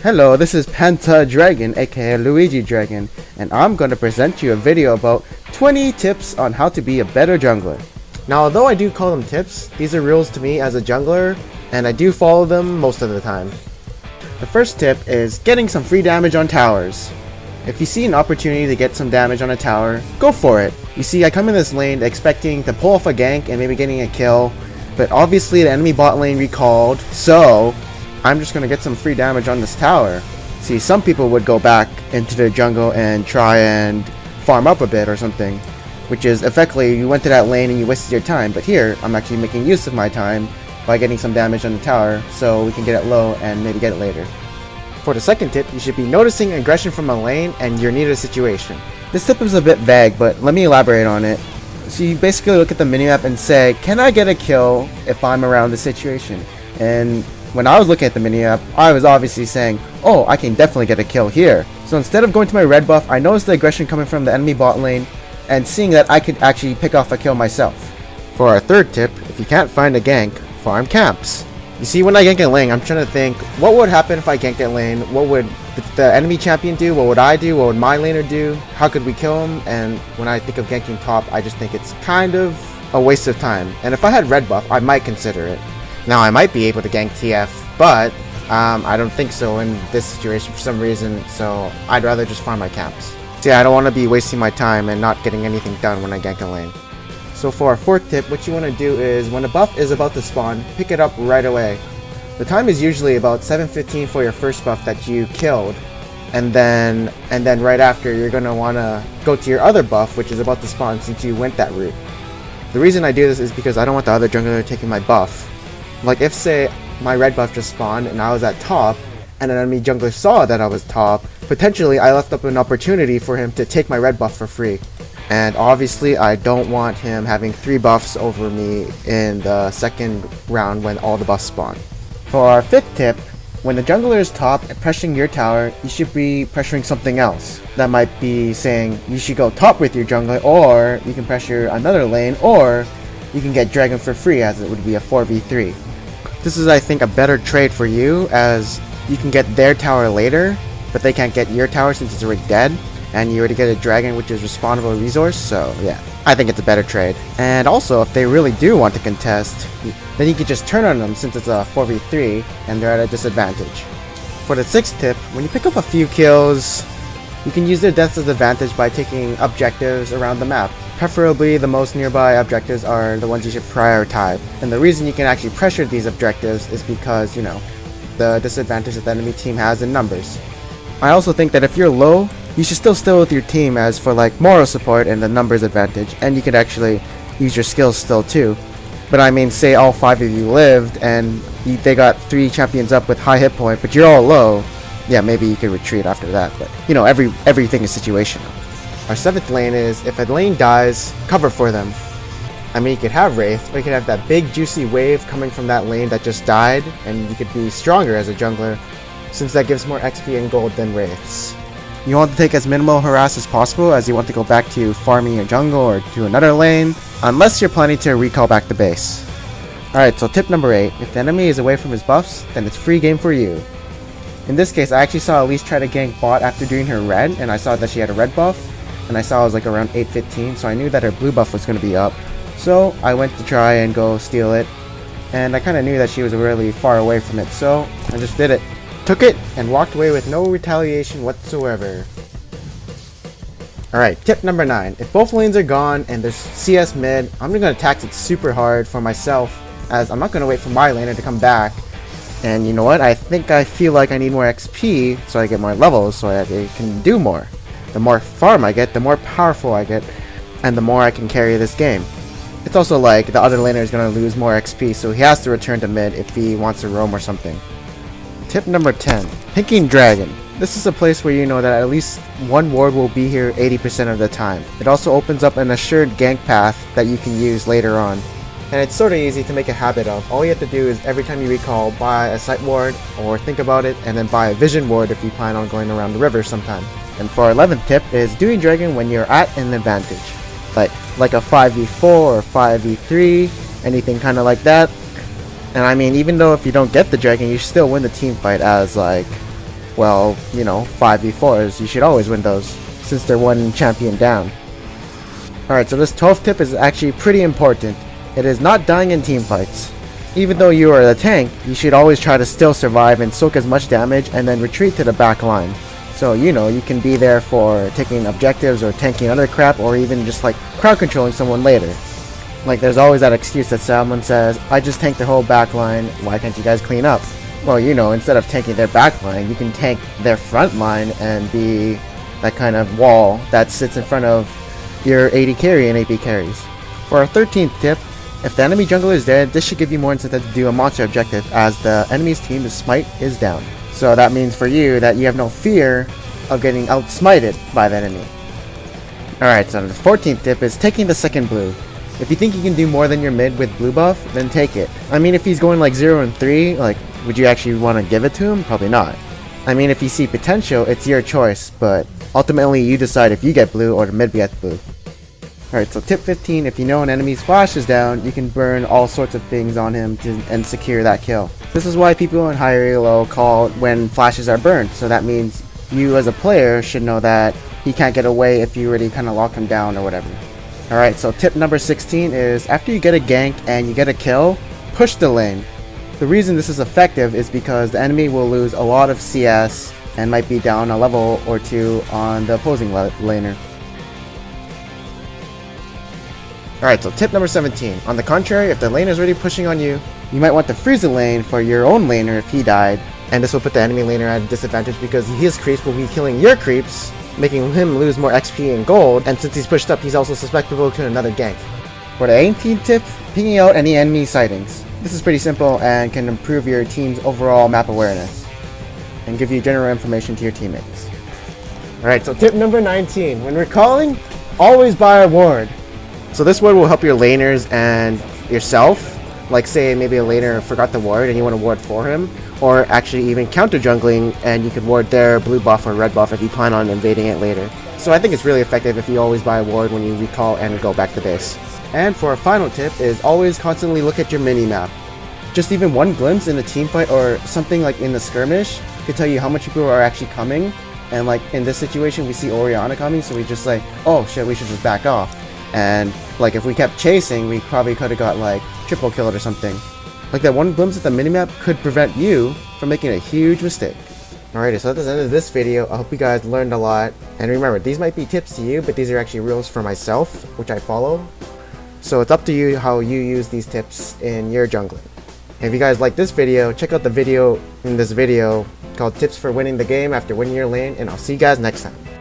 Hello, this is Penta Dragon, aka Luigi Dragon, and I'm going to present you a video about 20 tips on how to be a better jungler. Now, although I do call them tips, these are rules to me as a jungler, and I do follow them most of the time. The first tip is getting some free damage on towers. If you see an opportunity to get some damage on a tower, go for it. You see, I come in this lane expecting to pull off a gank and maybe getting a kill, but obviously the enemy bot lane recalled, so I'm just going to get some free damage on this tower. See, some people would go back into the jungle and try and farm up a bit or something, which is effectively you went to that lane and you wasted your time, but here I'm actually making use of my time by getting some damage on the tower so we can get it low and maybe get it later. For the second tip, you should be noticing aggression from a lane and your needed situation. This tip is a bit vague, but let me elaborate on it. So you basically look at the minimap and say, can I get a kill if I'm around the situation? And when I was looking at the minimap, I was obviously saying, oh, I can definitely get a kill here. So instead of going to my red buff, I noticed the aggression coming from the enemy bot lane and seeing that I could actually pick off a kill myself. For our third tip, if you can't find a gank, farm camps. You see, when I gank a lane, I'm trying to think, what would happen if I ganked a lane? What would the enemy champion do? What would I do? What would my laner do? How could we kill him? And when I think of ganking top, I just think it's kind of a waste of time. And if I had red buff, I might consider it. Now, I might be able to gank TF, but I don't think so in this situation for some reason, so I'd rather just farm my camps. See, I don't want to be wasting my time and not getting anything done when I gank a lane. So for our fourth tip, what you want to do is when a buff is about to spawn, pick it up right away. The time is usually about 7:15 for your first buff that you killed, and then right after you're going to want to go to your other buff which is about to spawn since you went that route. The reason I do this is because I don't want the other jungler taking my buff. Like if, say, my red buff just spawned and I was at top, and an enemy jungler saw that I was top, potentially I left up an opportunity for him to take my red buff for free. And obviously I don't want him having 3 buffs over me in the second round when all the buffs spawn. For our fifth tip, when the jungler is top and pressuring your tower, you should be pressuring something else. That might be saying you should go top with your jungler, or you can pressure another lane, or you can get dragon for free as it would be a 4v3. This is, I think, a better trade for you, as you can get their tower later, but they can't get your tower since it's already dead, and you already get a dragon which is respawnable resource, so yeah, I think it's a better trade. And also, if they really do want to contest, then you can just turn on them since it's a 4v3, and they're at a disadvantage. For the sixth tip, when you pick up a few kills, you can use their deaths as advantage by taking objectives around the map. Preferably, the most nearby objectives are the ones you should prioritize. And the reason you can actually pressure these objectives is because, you know, the disadvantage that the enemy team has in numbers. I also think that if you're low, you should still stay with your team as for like moral support and the numbers advantage, and you could actually use your skills still too. But I mean, say all 5 of you lived and they got 3 champions up with high hit point, but you're all low, yeah, maybe you could retreat after that, but you know, everything is situational. Our 7th lane is, if a lane dies, cover for them. I mean, you could have Wraith, or you could have that big juicy wave coming from that lane that just died, and you could be stronger as a jungler, since that gives more XP and gold than Wraiths. You want to take as minimal harass as possible, as you want to go back to farming your jungle or to another lane, unless you're planning to recall back the base. Alright, so tip number 8, if the enemy is away from his buffs, then it's free game for you. In this case, I actually saw Elise try to gank bot after doing her red, and I saw that she had a red buff, and I saw it was like around 8:15, so I knew that her blue buff was going to be up. So I went to try and go steal it, and I kind of knew that she was really far away from it, so I just did it. Took it, and walked away with no retaliation whatsoever. Alright, tip number 9. If both lanes are gone and there's CS mid, I'm going to tax it super hard for myself, as I'm not going to wait for my laner to come back. And you know what, I feel like I need more XP so I get more levels so that I can do more. The more farm I get, the more powerful I get, and the more I can carry this game. It's also like the other laner is going to lose more XP, so he has to return to mid if he wants to roam or something. Tip number 10. Pinking Dragon. This is a place where you know that at least one ward will be here 80% of the time. It also opens up an assured gank path that you can use later on. And it's sort of easy to make a habit of. All you have to do is every time you recall, buy a sight ward, or think about it, and then buy a vision ward if you plan on going around the river sometime. And for our 11th tip is doing dragon when you're at an advantage. Like a 5v4 or 5v3, anything kind of like that. And I mean, even though if you don't get the dragon, you still win the team fight, as like well, 5v4s, you should always win those, since they're one champion down. Alright, so this 12th tip is actually pretty important. It is not dying in team fights. Even though you are the tank, you should always try to still survive and soak as much damage and then retreat to the back line. So, you can be there for taking objectives or tanking other crap, or even just like crowd controlling someone later. Like, there's always that excuse that someone says, I just tanked their whole back line, why can't you guys clean up? Well, instead of tanking their back line, you can tank their front line and be that kind of wall that sits in front of your AD carry and AP carries. For our 13th tip, if the enemy jungler is dead, this should give you more incentive to do a monster objective, as the enemy's team's smite is down. So that means for you that you have no fear of getting outsmited by the enemy. Alright, so the 14th tip is taking the second blue. If you think you can do more than your mid with blue buff, then take it. I mean, if he's going like 0 and 3, like, would you actually want to give it to him? Probably not. I mean, if you see potential, it's your choice, but ultimately you decide if you get blue or the mid gets blue. Alright, so tip 15, if you know an enemy's flash is down, you can burn all sorts of things on him and secure that kill. This is why people in higher elo call when flashes are burned, so that means you as a player should know that he can't get away if you already kind of lock him down or whatever. Alright, so tip number 16 is after you get a gank and you get a kill, push the lane. The reason this is effective is because the enemy will lose a lot of CS and might be down a level or two on the opposing laner. Alright, so tip number 17. On the contrary, if the laner is already pushing on you, you might want to freeze the lane for your own laner if he died, and this will put the enemy laner at a disadvantage because his creeps will be killing your creeps, making him lose more XP and gold, and since he's pushed up, he's also susceptible to another gank. For the 18th tip, pinging out any enemy sightings. This is pretty simple and can improve your team's overall map awareness, and give you general information to your teammates. Alright, so tip number 19. When recalling, always buy a ward. So this ward will help your laners and yourself. Like say maybe a laner forgot the ward and you want to ward for him, or actually even counter jungling and you could ward their blue buff or red buff if you plan on invading it later. So I think it's really effective if you always buy a ward when you recall and go back to base. And for a final tip is always constantly look at your mini-map. Just even one glimpse in a team fight or something like in the skirmish could tell you how much people are actually coming. And like in this situation we see Orianna coming, so we just like, oh shit, we should just back off. And like if we kept chasing, we probably could have got like triple killed or something. Like that one glimpse at the minimap could prevent you from making a huge mistake. Alrighty, so that's the end of this video. I hope you guys learned a lot. And remember, these might be tips to you, but these are actually rules for myself, which I follow. So it's up to you how you use these tips in your jungling. If you guys like this video, check out the video in this video called Tips for Winning the Game After Winning Your Lane, and I'll see you guys next time.